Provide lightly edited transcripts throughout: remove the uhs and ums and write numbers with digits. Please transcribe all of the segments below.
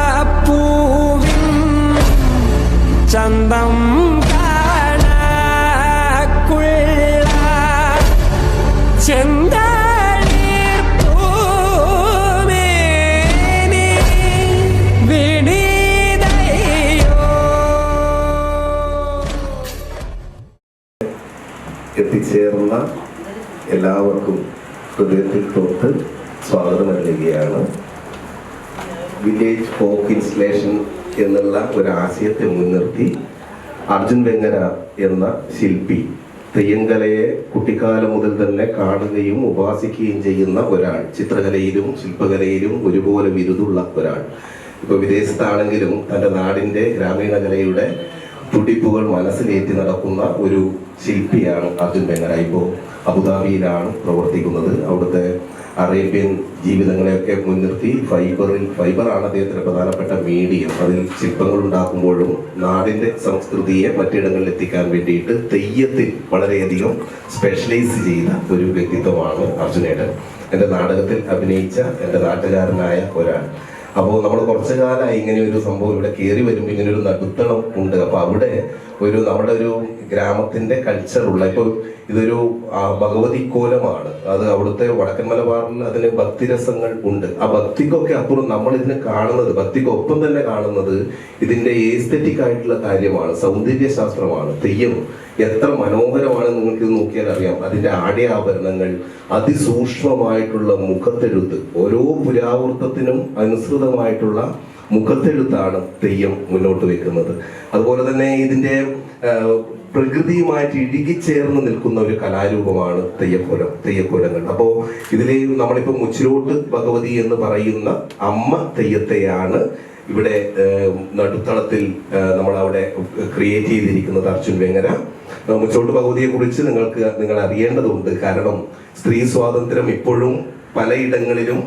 ചെന്താമരപ്പൂവിൻ ചന്തം കാണക്കുള്ള ചെന്തളിർപ്പൂമേനി വിടിതയോ. എത്തിച്ചേർന്ന എല്ലാവർക്കും ഹൃദയത്തിൽ തൊട്ട് സ്വാഗതം നൽകുകയാണ്. വില്ലേജ് ഫോക്ക് ഇൻസ്റ്റലേഷൻ എന്നുള്ള ഒരു ആശയത്തെ മുൻനിർത്തി അർജുൻ വെങ്ങര എന്ന ശില്പി തെയ്യങ്കലയെ കുട്ടിക്കാലം മുതൽ തന്നെ കാണുകയും ഉപാസിക്കുകയും ചെയ്യുന്ന ഒരാൾ, ചിത്രകലയിലും ശില്പകലയിലും ഒരുപോലെ ബിരുദുള്ള ഒരാൾ. ഇപ്പൊ വിദേശത്താണെങ്കിലും തൻ്റെ നാടിൻ്റെ ഗ്രാമീണ കലയുടെ തുടിപ്പുകൾ മനസ്സിലേറ്റി നടക്കുന്ന ഒരു ശില്പിയാണ് അർജുൻ വെങ്ങര. ഇപ്പോൾ അബുദാബിയിലാണ് പ്രവർത്തിക്കുന്നത്. അവിടുത്തെ അറേബ്യൻ ജീവിതങ്ങളെയൊക്കെ മുൻനിർത്തി ഫൈബറാണ് അദ്ദേഹത്തിന് പ്രധാനപ്പെട്ട മീഡിയം. അതിൽ ശില്പങ്ങൾ ഉണ്ടാക്കുമ്പോഴും നാടിൻ്റെ സംസ്കൃതിയെ മറ്റിടങ്ങളിൽ എത്തിക്കാൻ വേണ്ടിയിട്ട് തെയ്യത്തിൽ വളരെയധികം സ്പെഷ്യലൈസ് ചെയ്ത ഒരു വ്യക്തിത്വമാണ് അർജുനേട്ടൻ. എൻ്റെ നാടകത്തിൽ അഭിനയിച്ച എൻ്റെ നാട്ടുകാരനായ ഒരാൾ. അപ്പോൾ നമ്മൾ കുറച്ചു കാലമായി ഇങ്ങനെ ഒരു സംഭവം ഇവിടെ കയറി വരുമ്പോൾ ഇങ്ങനെ ഒരു നടുത്തളം ഉണ്ട്. അപ്പോൾ അവിടെ നമ്മുടെ ഒരു ഗ്രാമത്തിന്റെ കൾച്ചറുള്ള, ഇപ്പോൾ ഇതൊരു ഭഗവതി കോലമാണ്. അത് അവിടുത്തെ വടക്കൻ മലബാറിൽ അതിന് ഭക്തിരസങ്ങൾ ഉണ്ട്. ആ ഭക്തിക്കൊക്കെ അപ്പുറം നമ്മൾ ഇതിനെ കാണുന്നത്, ഭക്തിക്കൊപ്പം തന്നെ കാണുന്നത് ഇതിന്റെ ഏസ്തെറ്റിക് ആയിട്ടുള്ള കാര്യമാണ്, സൗന്ദര്യ ശാസ്ത്രമാണ്. തെയ്യം എത്ര മനോഹരമാണ് നിങ്ങൾക്ക് ഇത് നോക്കിയാൽ അറിയാം. അതിന്റെ ആടയാഭരണങ്ങൾ, അതിസൂക്ഷ്മമായിട്ടുള്ള മുഖത്തെഴുത്ത്, ഓരോ പുരാവൃത്തത്തിനും അനുസൃതമായിട്ടുള്ള മുഖത്തെഴുത്താണ് തെയ്യം മുന്നോട്ട് വെക്കുന്നത്. അതുപോലെ തന്നെ ഇതിന്റെ പ്രകൃതിയുമായിട്ട് ഇഴുകിച്ചേർന്ന് നിൽക്കുന്ന ഒരു കലാരൂപമാണ് തെയ്യക്കോലങ്ങൾ. അപ്പോൾ ഇതിൽ നമ്മളിപ്പോൾ മുച്ചിലോട്ട് ഭഗവതി എന്ന് പറയുന്ന അമ്മ തെയ്യത്തെയാണ് ഇവിടെ നടുത്തളത്തിൽ നമ്മളവിടെ ക്രിയേറ്റ് ചെയ്തിരിക്കുന്നത് അർജുൻ വെങ്ങര. മുച്ചിലോട്ട് ഭഗവതിയെ കുറിച്ച് നിങ്ങൾ അറിയേണ്ടതുണ്ട്. കാരണം സ്ത്രീ സ്വാതന്ത്ര്യം ഇപ്പോഴും പലയിടങ്ങളിലും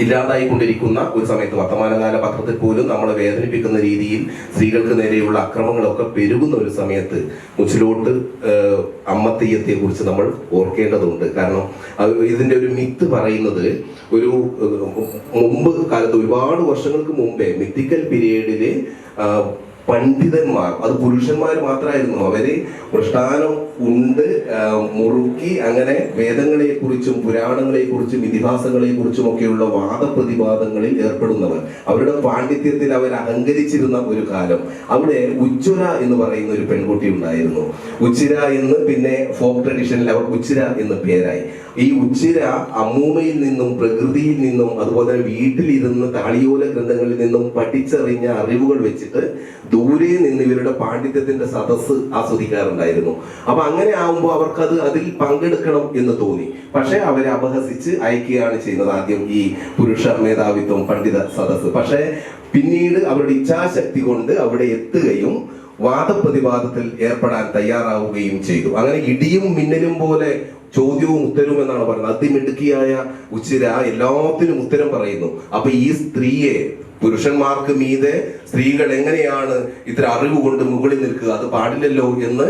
ഇല്ലാതായിക്കൊണ്ടിരിക്കുന്ന ഒരു സമയത്ത്, വർത്തമാനകാല പത്രത്തിൽ പോലും നമ്മളെ വേദനിപ്പിക്കുന്ന രീതിയിൽ സ്ത്രീകൾക്ക് നേരെയുള്ള അക്രമങ്ങളൊക്കെ പെരുകുന്ന ഒരു സമയത്ത് മുച്ചിലോട്ട് അമ്മത്തെയ്യത്തെ കുറിച്ച് നമ്മൾ ഓർക്കേണ്ടതുണ്ട്. കാരണം ഇതിന്റെ ഒരു മിത്ത് പറയുന്നത്, ഒരു മുമ്പ് കാലത്ത്, ഒരുപാട് വർഷങ്ങൾക്ക് മുമ്പേ മിത്തിക്കൽ പീരീഡില് പണ്ഡിതന്മാർ, അത് പുരുഷന്മാർ മാത്രമായിരുന്നു, അവര് മൃഷ്ടാനം ഉണ്ട് മുറുക്കി അങ്ങനെ വേദങ്ങളെ കുറിച്ചും പുരാണങ്ങളെ കുറിച്ചും ഇതിഹാസങ്ങളെ കുറിച്ചും ഒക്കെയുള്ള വാദപ്രതിവാദങ്ങളിൽ ഏർപ്പെടുന്നവർ, അവരുടെ പാണ്ഡിത്യത്തിൽ അവർ അഹങ്കരിച്ചിരുന്ന ഒരു കാലം. അവിടെ ഉജ്ജ്വല എന്ന് പറയുന്ന ഒരു പെൺകുട്ടി ഉണ്ടായിരുന്നു. ഉച്ചിര എന്ന് പിന്നെ ഫോക്ക് ട്രഡീഷനിൽ അവർക്ക് ഉച്ചിര എന്ന് പേരായി. ഈ ഉച്ചിര അമ്മൂമ്മയിൽ നിന്നും പ്രകൃതിയിൽ നിന്നും അതുപോലെ വീട്ടിലിരുന്ന് താളിയോല ഗ്രന്ഥങ്ങളിൽ നിന്നും പഠിച്ചറിഞ്ഞ അറിവുകൾ വെച്ചിട്ട് ദൂരെ നിന്ന് ഇവരുടെ പാണ്ഡിത്യത്തിന്റെ സദസ്സ് ആസ്വദിക്കാറുണ്ടായിരുന്നു. അപ്പൊ അങ്ങനെ ആവുമ്പോൾ അവർക്കത് അതിൽ പങ്കെടുക്കണം എന്ന് തോന്നി. പക്ഷെ അവരെ അപഹസിച്ച് അയക്കുകയാണ് ചെയ്യുന്നത് ആദ്യം ഈ പുരുഷ മേധാവിത്വം പണ്ഡിത സദസ്സ്. പക്ഷെ പിന്നീട് അവരുടെ ഇച്ഛാശക്തി കൊണ്ട് അവിടെ എത്തുകയും വാദപ്രതിവാദത്തിൽ ഏർപ്പെടാൻ തയ്യാറാവുകയും ചെയ്തു. അങ്ങനെ ഇടിയും മിന്നലും പോലെ ചോദ്യവും ഉത്തരവും എന്നാണ് പറയുന്നത്. അതിമിടുക്കിയായ ഉച്ചിര എല്ലാത്തിനും ഉത്തരം പറയുന്നു. അപ്പൊ ഈ സ്ത്രീയെ, പുരുഷന്മാർക്ക് മീതെ സ്ത്രീകൾ എങ്ങനെയാണ് ഇത്ര അറിവ് കൊണ്ട് മുകളിൽ നിൽക്കുക, അത് പാടില്ലല്ലോ എന്ന്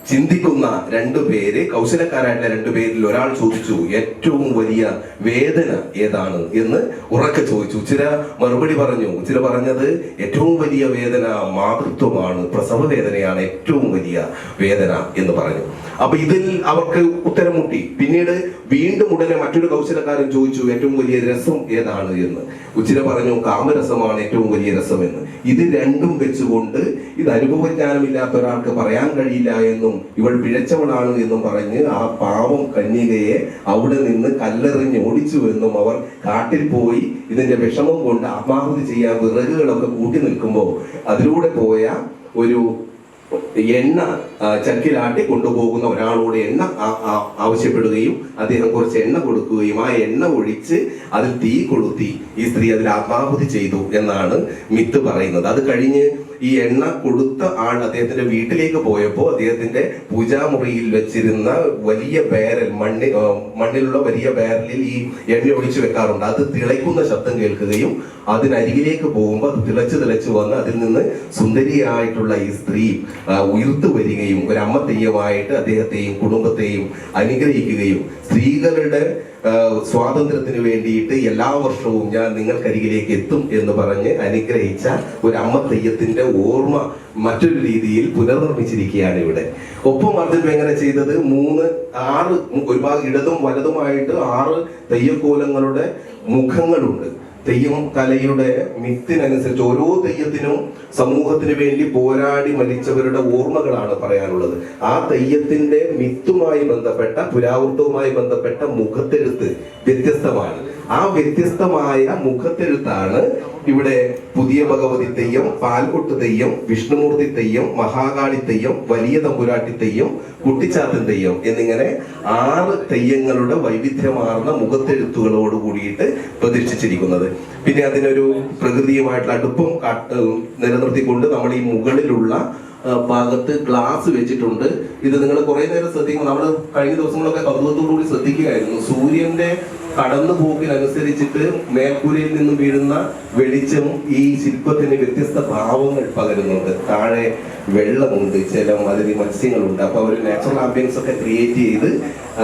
ചിന്തിക്കുന്ന രണ്ടുപേര്, കൗശലക്കാരായിട്ടുള്ള രണ്ടുപേരിൽ ഒരാൾ ചോദിച്ചു, ഏറ്റവും വലിയ വേദന ഏതാണ് എന്ന് ഉറക്കെ ചോദിച്ചു. ഉച്ചിര മറുപടി പറഞ്ഞു. ഉച്ചിര പറഞ്ഞത്, ഏറ്റവും വലിയ വേദന മാതൃത്വമാണ്, പ്രസവ വേദനയാണ് ഏറ്റവും വലിയ വേദന എന്ന് പറഞ്ഞു. അപ്പൊ ഇതിൽ അവർക്ക് ഉത്തരം മുട്ടി. പിന്നീട് വീണ്ടും ഉടനെ മറ്റൊരു കൗശലക്കാരൻ ചോദിച്ചു, ഏറ്റവും വലിയ രസം ഏതാണ് എന്ന്. ഉച്ചിര പറഞ്ഞു, കാമരസമാണ് ഏറ്റവും വലിയ രസം എന്ന്. ഇത് രണ്ടും വെച്ചുകൊണ്ട് ഇത് അനുഭവജ്ഞാനമില്ലാത്ത ഒരാൾക്ക് പറയാൻ കഴിയില്ല എന്നും ഇവൾ പിഴച്ചവളാണ് എന്നും പറഞ്ഞ് ആ പാവം കന്യകയെ അവിടെ നിന്ന് കല്ലെറിഞ്ഞ് ഓടിച്ചു എന്നും അവർ കാട്ടിൽ പോയി ഇതിന്റെ വിഷമം കൊണ്ട് ആത്മാഹുതി ചെയ്യാൻ വിറകുകളൊക്കെ കൂട്ടി നിൽക്കുമ്പോൾ അതിലൂടെ പോയ ഒരു എണ്ണ ചക്കിലാട്ടി കൊണ്ടുപോകുന്ന ഒരാളോട് എണ്ണ ആവശ്യപ്പെടുകയും അദ്ദേഹം കുറച്ച് എണ്ണ കൊടുക്കുകയും ആ എണ്ണ ഒഴിച്ച് അതിൽ തീ കൊളുത്തി ഈ സ്ത്രീ അതിൽ ആത്മാഹുതി ചെയ്തു എന്നാണ് മിത്ത് പറയുന്നത്. അത് കഴിഞ്ഞ് ഈ എണ്ണ കൊടുത്ത ആൾ അദ്ദേഹത്തിന്റെ വീട്ടിലേക്ക് പോയപ്പോൾ അദ്ദേഹത്തിന്റെ പൂജാമുറിയിൽ വെച്ചിരുന്ന വലിയ ബാരൽ മണ്ണിലുള്ള വലിയ ബാരലിൽ ഈ എണ്ണ ഒഴിച്ചു വെക്കാറുണ്ട്. അത് തിളയ്ക്കുന്ന ശബ്ദം കേൾക്കുകയും അതിനരികിലേക്ക് പോകുമ്പോൾ അത് തിളച്ച് വന്ന് അതിൽ നിന്ന് സുന്ദരിയായിട്ടുള്ള ഈ സ്ത്രീ ഉയർത്തു വരികയും ഒരു അമ്മ തെയ്യമായിട്ട് അദ്ദേഹത്തെയും കുടുംബത്തെയും അനുഗ്രഹിക്കുകയും സ്ത്രീകളുടെ സ്വാതന്ത്ര്യത്തിന് വേണ്ടിയിട്ട് എല്ലാ വർഷവും ഞാൻ നിങ്ങൾക്കരികിലേക്ക് എത്തും എന്ന് പറഞ്ഞ് അനുഗ്രഹിച്ച ഒരു അമ്മ തെയ്യത്തിന്റെ ഓർമ്മ മറ്റൊരു രീതിയിൽ പുനർനിർമ്മിച്ചിരിക്കുകയാണ് ഇവിടെ. ഒപ്പം അർജുൻ എങ്ങനെ ചെയ്തത് 6 ഒരുപാട് ഇടതും വലതുമായിട്ട് 6 തെയ്യക്കോലങ്ങളുടെ മുഖങ്ങളുണ്ട്. തെയ്യം കലയുടെ മിത്തിനനുസരിച്ച് ഓരോ തെയ്യത്തിനും സമൂഹത്തിന് വേണ്ടി പോരാടി മരിച്ചവരുടെ ഓർമ്മകളാണ് പറയാനുള്ളത്. ആ തെയ്യത്തിന്റെ മിത്തുമായി ബന്ധപ്പെട്ട പുരാവൃത്തവുമായി ബന്ധപ്പെട്ട മുഖത്തെഴുത്ത് വ്യത്യസ്തമാണ്. ആ വ്യത്യസ്തമായ മുഖത്തെഴുത്താണ് ഇവിടെ പുതിയ ഭഗവതി തെയ്യം, പാൽകൊട്ട് തെയ്യം, വിഷ്ണുമൂർത്തി തെയ്യം, മഹാകാളി തെയ്യം, വലിയ തമ്പുരാട്ടി തെയ്യം, കുട്ടിച്ചാത്തൻ തെയ്യം എന്നിങ്ങനെ 6 തെയ്യങ്ങളുടെ വൈവിധ്യമാർന്ന മുഖത്തെഴുത്തുകളോട് കൂടിയിട്ട് പ്രതിഷ്ഠിച്ചിരിക്കുന്നത്. പിന്നെ അതിനൊരു പ്രകൃതിയുമായിട്ടുള്ള അടുപ്പം നിലനിർത്തിക്കൊണ്ട് നമ്മൾ ഈ മുകളിലുള്ള ഭാഗത്ത് ഗ്ലാസ് വെച്ചിട്ടുണ്ട്. ഇത് നിങ്ങൾ കുറെ നേരം ശ്രദ്ധിക്കും. നമ്മൾ കഴിഞ്ഞ ദിവസങ്ങളൊക്കെ കൗതുകത്തോടുകൂടി ശ്രദ്ധിക്കുകയായിരുന്നു. സൂര്യന്റെ കടന്നുപോക്കിനനുസരിച്ചിട്ട് മേൽക്കൂരയിൽ നിന്നും വീഴുന്ന വെളിച്ചം ഈ ശില്പത്തിന് വ്യത്യസ്ത ഭാവങ്ങൾ പകരുന്നുണ്ട്. താഴെ വെള്ളമുണ്ട്, ജലം, അതിൽ മത്സ്യങ്ങളുണ്ട്. അപ്പൊ ഒരു നാച്ചുറൽ ആംബിയൻസ് ഒക്കെ ക്രിയേറ്റ് ചെയ്ത്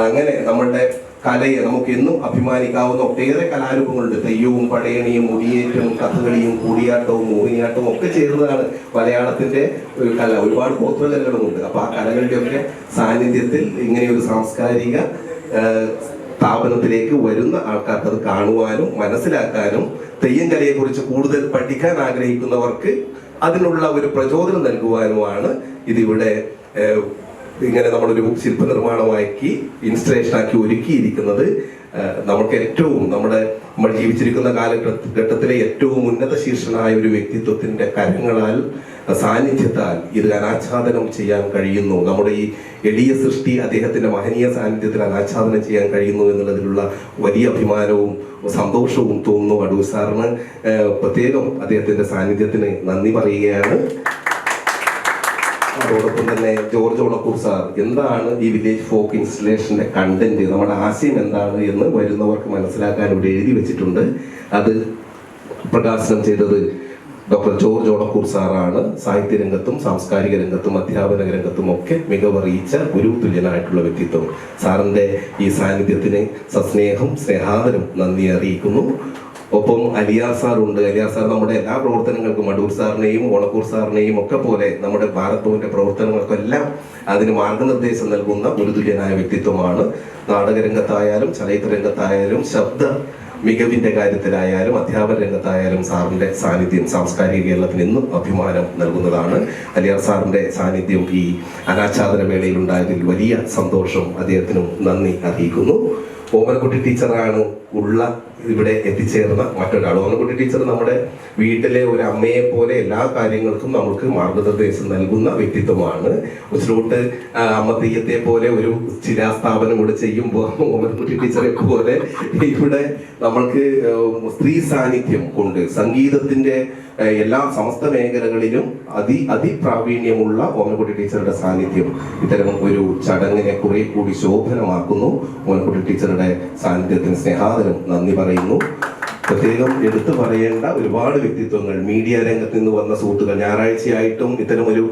അങ്ങനെ നമ്മളുടെ കലയെ നമുക്ക് എന്നും അഭിമാനിക്കാവുന്ന ഒട്ടേറെ കലാരൂപങ്ങളുണ്ട്. തെയ്യവും പടയണിയും മുടിയേറ്റവും കഥകളിയും കൂടിയാട്ടവും മോഹിനിയാട്ടവും ഒക്കെ ചേർന്നതാണ് മലയാളത്തിന്റെ ഒരു കല. ഒരുപാട് ഗോത്രകലകളുമുണ്ട്. അപ്പൊ ആ കലകളുടെയൊക്കെ സാന്നിധ്യത്തിൽ ഇങ്ങനെയൊരു സാംസ്കാരിക സ്ഥാപനത്തിലേക്ക് വരുന്ന ആൾക്കാർക്ക് അത് കാണുവാനും മനസ്സിലാക്കാനും തെയ്യം കലയെ കുറിച്ച് കൂടുതൽ പഠിക്കാൻ ആഗ്രഹിക്കുന്നവർക്ക് അതിനുള്ള ഒരു പ്രചോദനം നൽകുവാനുമാണ് ഇതിവിടെ ഇങ്ങനെ നമ്മളൊരു ശില്പനിർമ്മാണമാക്കി ഇൻസ്റ്റലേഷൻ ആക്കി ഒരുക്കിയിരിക്കുന്നത്. നമുക്ക് ഏറ്റവും നമ്മൾ ജീവിച്ചിരിക്കുന്ന കാലഘട്ടത്തിലെ ഏറ്റവും ഉന്നത ശീർഷനായ ഒരു വ്യക്തിത്വത്തിന്റെ കരങ്ങളാൽ സാന്നിധ്യത്താൽ ഇത് അനാച്ഛാദനം ചെയ്യാൻ കഴിയുന്നു. നമ്മുടെ ഈ എളിയ സൃഷ്ടി അദ്ദേഹത്തിന്റെ മഹനീയ സാന്നിധ്യത്തിൽ അനാച്ഛാദനം ചെയ്യാൻ കഴിയുന്നു എന്നുള്ളതിലുള്ള വലിയ അഭിമാനവും സന്തോഷവും തോന്നുന്നു. അടൂർ സാറിന് പ്രത്യേകം അദ്ദേഹത്തിന്റെ സാന്നിധ്യത്തിന് നന്ദി പറയുകയാണ്. അതോടൊപ്പം തന്നെ ജോർജ് ഓണക്കൂർ സാർ, എന്താണ് ഈ വില്ലേജ് ഫോക്ക് ഇൻസ്റ്റലേഷന്റെ കണ്ടന്റ്, നമ്മുടെ ആശയം എന്താണ് എന്ന് വരുന്നവർക്ക് മനസ്സിലാക്കാൻ ഇവിടെ എഴുതി വെച്ചിട്ടുണ്ട്. അത് പ്രകാശനം ചെയ്തത് ഡോക്ടർ ജോർജ് ഓണക്കൂർ സാറാണ്. സാഹിത്യ രംഗത്തും സാംസ്കാരിക രംഗത്തും അധ്യാപന രംഗത്തും ഒക്കെ മികവറിയിച്ച ഗുരു തുല്യനായിട്ടുള്ള വ്യക്തിത്വം. സാറിന്റെ ഈ സാന്നിധ്യത്തിന് സസ്നേഹം സ്നേഹാദരം നന്ദി അറിയിക്കുന്നു. ഒപ്പം അലിയാർ സാർ ഉണ്ട്. അലിയാർ സാർ നമ്മുടെ എല്ലാ പ്രവർത്തനങ്ങൾക്കും അടൂർ സാറിനെയും ഓണക്കൂർ സാറിനെയും ഒക്കെ പോലെ നമ്മുടെ ഭാരത് ഭവന്റെ പ്രവർത്തനങ്ങൾക്കെല്ലാം അതിന് മാർഗനിർദ്ദേശം നൽകുന്ന ഒരു തുല്യനായ വ്യക്തിത്വമാണ്. നാടകരംഗത്തായാലും ചലച്ചിത്ര രംഗത്തായാലും ശബ്ദ മികവിന്റെ കാര്യത്തിലായാലും അധ്യാപന രംഗത്തായാലും സാറിന്റെ സാന്നിധ്യം സാംസ്കാരിക കേരളത്തിന് എന്നും അഭിമാനം നൽകുന്നതാണ്. അലിയാർ സാറിന്റെ സാന്നിധ്യം ഈ അനാച്ഛാദന വേളയിൽ ഉണ്ടായതിൽ വലിയ സന്തോഷം അദ്ദേഹത്തിനും നന്ദി അറിയിക്കുന്നു. ഓമനക്കുട്ടി ടീച്ചറാണ് ഇവിടെ എത്തിച്ചേർന്ന മറ്റൊരാൾ. ഓമനക്കുട്ടി ടീച്ചർ നമ്മുടെ വീട്ടിലെ ഒരു അമ്മയെ പോലെ എല്ലാ കാര്യങ്ങൾക്കും നമുക്ക് മാർഗനിർദ്ദേശം നൽകുന്ന വ്യക്തിത്വമാണ്. ഉച്ചിലോട്ട് അമ്മ തെയ്യത്തെ പോലെ ഒരു ശിലാസ്ഥാപനം ഇവിടെ ചെയ്യുമ്പോൾ ഓമനക്കുട്ടി ടീച്ചറെ പോലെ ഇവിടെ നമ്മൾക്ക് സ്ത്രീ സാന്നിധ്യം കൊണ്ട് സംഗീതത്തിന്റെ എല്ലാ സമസ്ത മേഖലകളിലും അതിപ്രാവീണ്യമുള്ള ഓമനക്കുട്ടി ടീച്ചറുടെ സാന്നിധ്യം ഇത്തരം ഒരു ചടങ്ങിനെ കുറെ കൂടി ശോഭനമാക്കുന്നു. ഓമനക്കുട്ടി ടീച്ചറുടെ സാന്നിധ്യത്തിന് സ്നേഹാദരം നന്ദി പറയുന്നു. പ്രത്യേകം എടുത്തു പറയേണ്ട ഒരുപാട് വ്യക്തിത്വങ്ങൾ, മീഡിയ രംഗത്ത് നിന്ന് വന്ന സുഹൃത്തുക്കൾ, ഞായറാഴ്ചയായിട്ടും ഇത്തരം ഒരു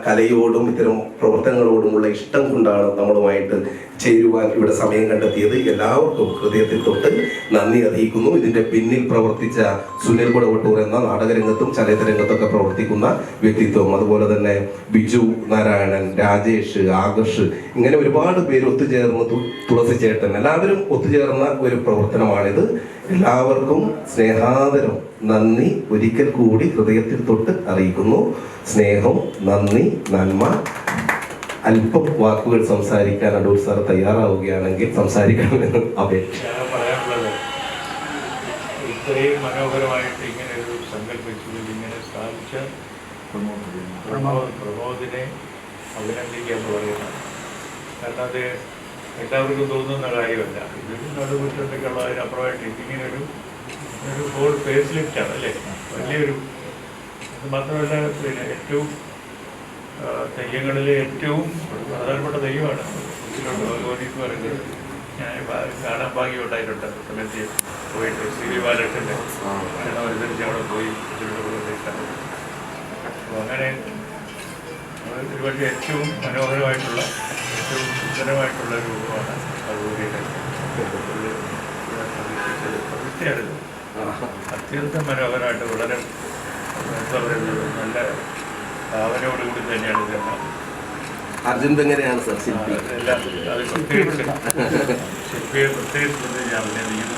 കലയോടും ഇത്തരം പ്രവർത്തനങ്ങളോടുമുള്ള ഇഷ്ടം കൊണ്ടാണ് നമ്മളുമായിട്ട് ചേരുവാൻ ഇവിടെ സമയം കണ്ടെത്തിയത്. എല്ലാവർക്കും ഹൃദയത്തിൽ തൊട്ട് നന്ദി അറിയിക്കുന്നു. ഇതിന്റെ പിന്നിൽ പ്രവർത്തിച്ച സുനിൽ കുടവട്ടൂർ എന്ന നാടകരംഗത്തും ചലച്ചിത്ര രംഗത്തൊക്കെ പ്രവർത്തിക്കുന്ന വ്യക്തിത്വം, അതുപോലെ തന്നെ ബിജു നാരായണൻ, രാജേഷ്, ആകർഷ്, ഇങ്ങനെ ഒരുപാട് പേര് ഒത്തുചേർന്ന്, തുളസി ചേട്ടൻ, എല്ലാവരും ഒത്തുചേർന്ന ഒരു പ്രവർത്തനമാണിത്. എല്ലാവർക്കും സ്നേഹാദരം നന്ദി ഒരിക്കൽ കൂടി ഹൃദയത്തിൽ തൊട്ട് അറിയിക്കുന്നു. സ്നേഹം, നന്ദി, നന്മ. അല്പം വാക്കുകൾ സംസാരിക്കാൻ അടൂർ സാർ തയ്യാറാവുകയാണെങ്കിൽ സംസാരിക്കണമെന്ന് അപേക്ഷ. പറയാനുള്ളത്, ഇത്രയും മനോഹരമായിട്ട് ഇങ്ങനെ ഒരു സങ്കല്പിച്ചതിൽ ഇങ്ങനെ സ്ഥാപിച്ച പ്രമോദിനെ അഭിനന്ദിക്കുക എന്ന് പറയുന്നത്. കാരണം അത് എല്ലാവർക്കും തോന്നുന്ന കാര്യമല്ല. ഇതൊരു നടുകുറ്റത്തേക്കുള്ള അതിനപ്പുറമായിട്ട് ഇതിങ്ങനെ ഒരു ഹോൾ ഫേസ് ലിഫ്റ്റാണ് അല്ലേ, വലിയൊരു. അത് മാത്രമല്ല, പിന്നെ ഏറ്റവും തെയ്യങ്ങളിലെ ഏറ്റവും പ്രധാനപ്പെട്ട തെയ്യമാണ് ഭഗവതി എന്ന് പറയുന്നത്. ഞാൻ കാണാൻ ഭാഗ്യം ഉണ്ടായിട്ടുണ്ട്. സമയത്ത് പോയിട്ട് ശ്രീ ബാലകൃഷ്ണൻ്റെ മരണം അനുസരിച്ച് അവിടെ പോയി അപ്പോൾ അങ്ങനെ ഒരുപക്ഷെ ഏറ്റവും മനോഹരമായിട്ടുള്ള, ഏറ്റവും സുന്ദരമായിട്ടുള്ള ഒരു രൂപമാണ് ഭഗവതിയുടെ പ്രതിഷ്ഠയാണിത്. അത്യന്തം മനോഹരമായിട്ട് വളരെ എന്താ പറയുന്നത്, നല്ല ഭാവനയോടുകൂടി തന്നെയാണ് ഇതെല്ലാം. അർജുൻ എങ്ങനെയാണ് സാർ ശില്പി? എല്ലാം അത് ശില്പിയെ പ്രത്യേകിച്ച് ഞാൻ അഭിനന്ദിക്കുന്നു.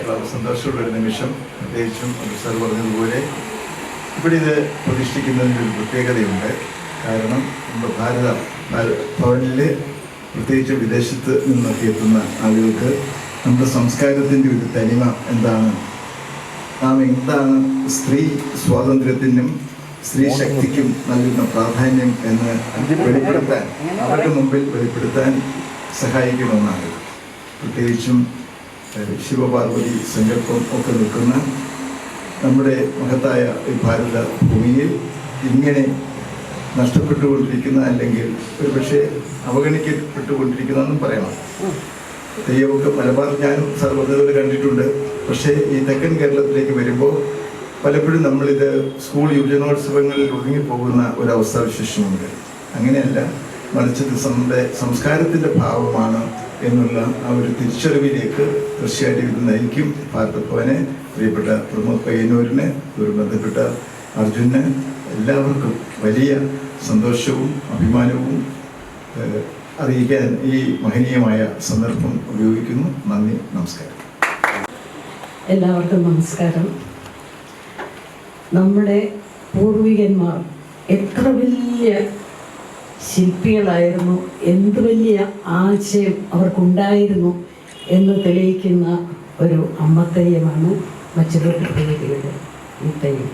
വളരെ സന്തോഷമുള്ളൊരു നിമിഷം. പ്രത്യേകിച്ചും സാർ പറഞ്ഞതുപോലെ ഇവിടെ ഇത് പ്രതിഷ്ഠിക്കുന്നതിൻ്റെ ഒരു പ്രത്യേകതയുണ്ട്. കാരണം നമ്മുടെ ഭാരത ഭവനിൽ പ്രത്യേകിച്ച് വിദേശത്ത് നിന്നൊക്കെ എത്തുന്ന ആളുകൾക്ക് നമ്മുടെ സംസ്കാരത്തിൻ്റെ ഒരു തനിമ എന്താണ്, നാം എന്താണ് സ്ത്രീ സ്വാതന്ത്ര്യത്തിനും സ്ത്രീ ശക്തിക്കും നൽകുന്ന പ്രാധാന്യം എന്ന് വെളിപ്പെടുത്താൻ, അവരുടെ മുമ്പിൽ വെളിപ്പെടുത്താൻ സഹായിക്കണമെന്നാണ്. പ്രത്യേകിച്ചും ശിവപാർവതി സങ്കല്പം ഒക്കെ നിൽക്കുന്ന നമ്മുടെ മഹത്തായ ഈ ഭാരത ഭൂമിയിൽ ഇങ്ങനെ നഷ്ടപ്പെട്ടുകൊണ്ടിരിക്കുന്ന, അല്ലെങ്കിൽ ഒരുപക്ഷെ അവഗണിക്കപ്പെട്ടുകൊണ്ടിരിക്കുന്നതെന്നും പറയണം. തെയ്യമൊക്കെ മലബാർ ഞാനും സാർ പറഞ്ഞതുപോലെ കണ്ടിട്ടുണ്ട്. പക്ഷേ ഈ തെക്കൻ കേരളത്തിലേക്ക് വരുമ്പോൾ പലപ്പോഴും നമ്മളിത് സ്കൂൾ യുവജനോത്സവങ്ങളിൽ ഒതുങ്ങിപ്പോകുന്ന ഒരവസ്ഥാവിശേഷമുണ്ട്. അങ്ങനെയല്ല, മറിച്ച് നമ്മുടെ സംസ്കാരത്തിൻ്റെ ഭാവമാണ് എന്നുള്ള ആ ഒരു തിരിച്ചറിവിലേക്ക് തീർച്ചയായിട്ടും ഇത് നയിക്കും. ഭാരതഭവനെ, പ്രിയപ്പെട്ട പ്രമോദ് പയ്യന്നൂരിന്, ഇവർ ബന്ധപ്പെട്ട അർജുന്, എല്ലാവർക്കും വലിയ സന്തോഷവും അഭിമാനവും അറിയിക്കാൻ ഈ മഹനീയമായ സന്ദർഭം ഉപയോഗിക്കുന്നു. നന്ദി, നമസ്കാരം. എല്ലാവർക്കും നമസ്കാരം. നമ്മുടെ പൂർവികന്മാർ എത്ര വലിയ ശില്പികളായിരുന്നു, എന്ത് വലിയ ആശയം അവർക്കുണ്ടായിരുന്നു എന്ന് തെളിയിക്കുന്ന ഒരു അമ്മത്തെയ്യമാണ് മച്ചിലോട്ടുപേരിയുടെ ഈ തെയ്യം.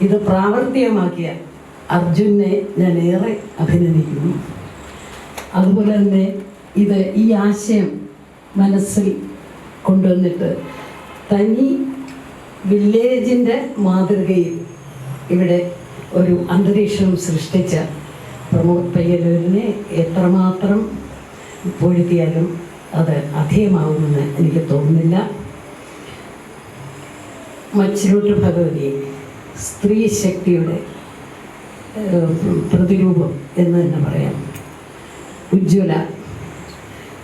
ഇത് പ്രാവർത്തികമാക്കിയ അർജുനെ ഞാൻ ഏറെ അഭിനന്ദിക്കുന്നു. അതുപോലെ തന്നെ ഈ ആശയം മനസ്സിൽ കൊണ്ടുവന്നിട്ട് തനി വില്ലേജിൻ്റെ മാതൃകയിൽ ഇവിടെ ഒരു അന്തരീക്ഷം സൃഷ്ടിച്ച പ്രമോദ് പയ്യന്നൂരിനെ എത്രമാത്രം പൊഴുത്തിയാലും അത് അധികമാവുമെന്ന് എനിക്ക് തോന്നുന്നില്ല. മച്ചിലോട്ട് ഭഗവതി സ്ത്രീ ശക്തിയുടെ പ്രതിരൂപം എന്ന് തന്നെ പറയാം.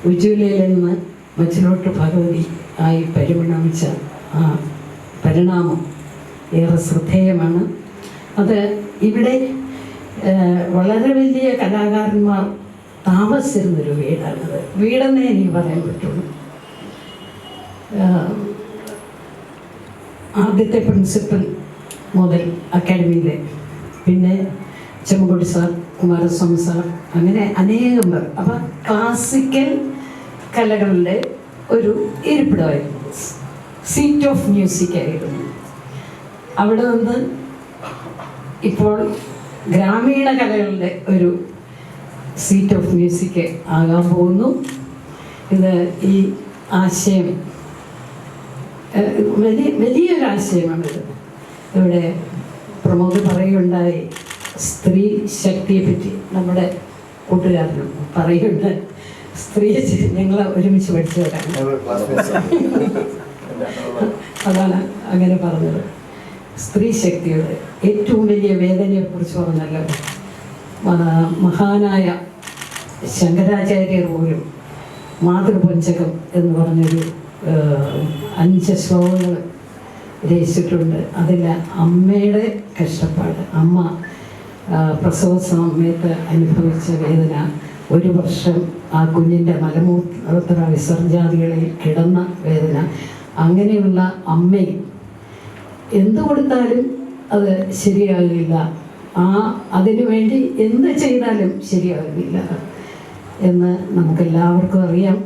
ഉജ്ജ്വലയിൽ നിന്ന് മച്ചിലോട്ട് ഭഗവതി ആയി പരിണമിച്ച ആ പരിണാമം ഏറെ ശ്രദ്ധേയമാണ്. അത് ഇവിടെ വളരെ വലിയ കലാകാരന്മാർ താമസിച്ചിരുന്നൊരു വീടാണത്. വീടെന്നേ എനിക്ക് പറയാൻ പറ്റുള്ളൂ. ആദ്യത്തെ പ്രിൻസിപ്പൽ മുതൽ അക്കാഡമിയിലെ, പിന്നെ ചെമ്മക്കുടി സാർ, കുമാരസ്വാമി സാർ, അങ്ങനെ അനേകം പേർ. അപ്പം ക്ലാസിക്കൽ കലകളുടെ ഒരു ഇരിപ്പിടമായിരുന്നു, സീറ്റ് ഓഫ് മ്യൂസിക് ആയിരുന്നു. അവിടെ നിന്ന് ഇപ്പോൾ ഗ്രാമീണ കലകളുടെ ഒരു സീറ്റ് ഓഫ് മ്യൂസിക് ആകാൻ പോകുന്നു. ഇത് ഈ ആശയം വലിയൊരു ആശയമാണിത്. ഇവിടെ പ്രമോദ് പറയുകയുണ്ടായി സ്ത്രീ ശക്തിയെ പറ്റി. നമ്മുടെ കൂട്ടുകാരനും പറയുന്നുണ്ട്, സ്ത്രീ ഞങ്ങൾ ഒരുമിച്ച് പഠിച്ചവരാണ്, അതാണ് അങ്ങനെ പറഞ്ഞത്. സ്ത്രീ ശക്തിയുടെ ഏറ്റവും വലിയ വേദനയെക്കുറിച്ച് പറഞ്ഞല്ലോ. മഹാനായ ശങ്കരാചാര്യർ പോലും മാതൃപഞ്ചകം എന്ന് പറഞ്ഞൊരു 5 ശ്ലോകങ്ങൾ രചിച്ചിട്ടുണ്ട്. അതിൽ അമ്മയുടെ കഷ്ടപ്പാട്, അമ്മ പ്രസവ സമയത്ത് അനുഭവിച്ച വേദന, 1 വർഷം ആ കുഞ്ഞിൻ്റെ മലമൂത്ര വിസർജാദികളിൽ കിടന്ന വേദന, അങ്ങനെയുള്ള അമ്മയും എന്ത് കൊടുത്താലും അത് ശരിയാകില്ല, അതിനു വേണ്ടി എന്ത് ചെയ്താലും ശരിയാകില്ല എന്ന് നമുക്കെല്ലാവർക്കും അറിയാം.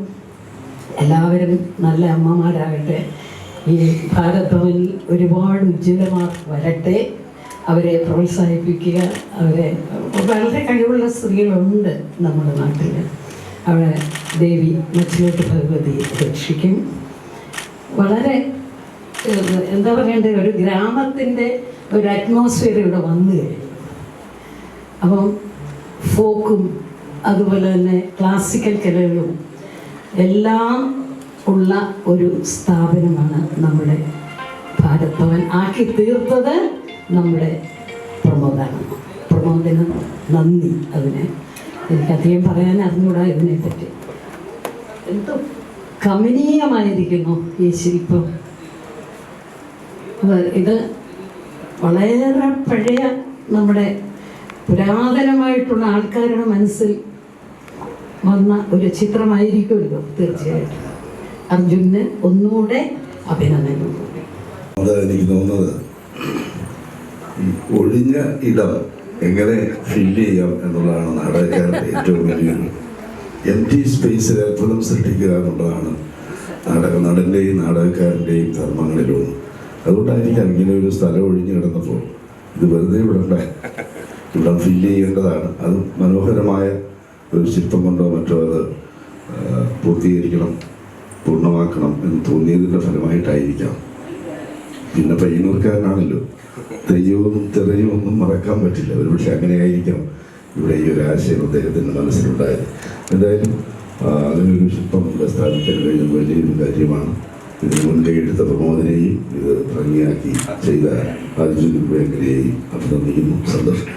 എല്ലാവരും നല്ല അമ്മമാരാകട്ടെ. ഈ ഭാരത് ഭവനിൽ ഒരുപാട് ഉജ്ജ്വലമാർ വരട്ടെ. അവരെ പ്രോത്സാഹിപ്പിക്കുക. വളരെ കഴിവുള്ള സ്ത്രീകളുണ്ട് നമ്മുടെ നാട്ടിൽ. അവിടെ ദേവി മച്ചിലോട്ട് ഭഗവതി രക്ഷിക്കും. വളരെ എന്താ പറയണ്ടേ, ഒരു ഗ്രാമത്തിൻ്റെ ഒരു അറ്റ്മോസ്ഫിയർ ഇവിടെ വന്നു കഴിഞ്ഞു. അപ്പം ഫോക്കും അതുപോലെ തന്നെ ക്ലാസിക്കൽ കലകളും എല്ലാം ഉള്ള ഒരു സ്ഥാപനമാണ് നമ്മുടെ ഭാരത് ഭവൻ. ആക്കി തീർത്തത് നമ്മുടെ പ്രമോദിന് നന്ദി. എനിക്കധികം പറയാൻ അറിഞ്ഞൂടാ ഇതിനെപ്പറ്റി. എന്തോ കമനീയമായിരിക്കുന്നു ഈ ശില്പം. ഇത് വളരെ പഴയ നമ്മുടെ പുരാതനമായിട്ടുള്ള ആൾക്കാരുടെ മനസ്സിൽ വന്ന ഒരു ചിത്രമായിരിക്കുമല്ലോ തീർച്ചയായിട്ടും. അർജുനന് ഒന്നുകൂടെ അഭിനന്ദനം. എനിക്ക് തോന്നുന്നത് ഒഴിഞ്ഞ ഇടം എങ്ങനെ ഫില്ല് ചെയ്യാം എന്നുള്ളതാണ് നാടകക്കാരുടെ ഏറ്റവും വലിയൊരു എംറ്റി സ്പേസിൽ അത്ഭുതം സൃഷ്ടിക്കുക എന്നുള്ളതാണ് നടൻ്റെയും നാടകക്കാരൻ്റെയും ധർമ്മങ്ങളിലൊന്ന്. അതുകൊണ്ടായിരിക്കാം ഇങ്ങനെ ഒരു സ്ഥലം ഒഴിഞ്ഞു കിടന്നപ്പോൾ ഇത് വെറുതെ ഇവിടം ഫില്ല് ചെയ്യേണ്ടതാണ്. അത് മനോഹരമായ ഒരു ശില്പം കൊണ്ടോ മറ്റോ അത് പൂർണ്ണമാക്കണം എന്ന് തോന്നിയതിൻ്റെ ഫലമായിട്ടായിരിക്കാം. പിന്നെ പയ്യന്നൂർക്കാരനാണല്ലോ, തെയ്യവും തെറയും ഒന്നും മറക്കാൻ പറ്റില്ല. ഒരുപക്ഷെ അങ്ങനെയായിരിക്കാം ഇവിടെ ഈ ഒരു ആശയം അദ്ദേഹത്തിൻ്റെ മനസ്സിലുണ്ടായത്. എന്തായാലും അങ്ങനൊരു ശില്പം ഇവിടെ സ്ഥാപിക്കാൻ കഴിഞ്ഞത് വലിയൊരു കാര്യമാണ്. ഇതിന് മുൻകൈ എടുത്ത പ്രമോദിനെയും ഇത് ഭംഗിയാക്കി ചെയ്ത അർജുൻ മേഖലയെയും അഭിനന്ദിക്കുന്നു. സന്തോഷം.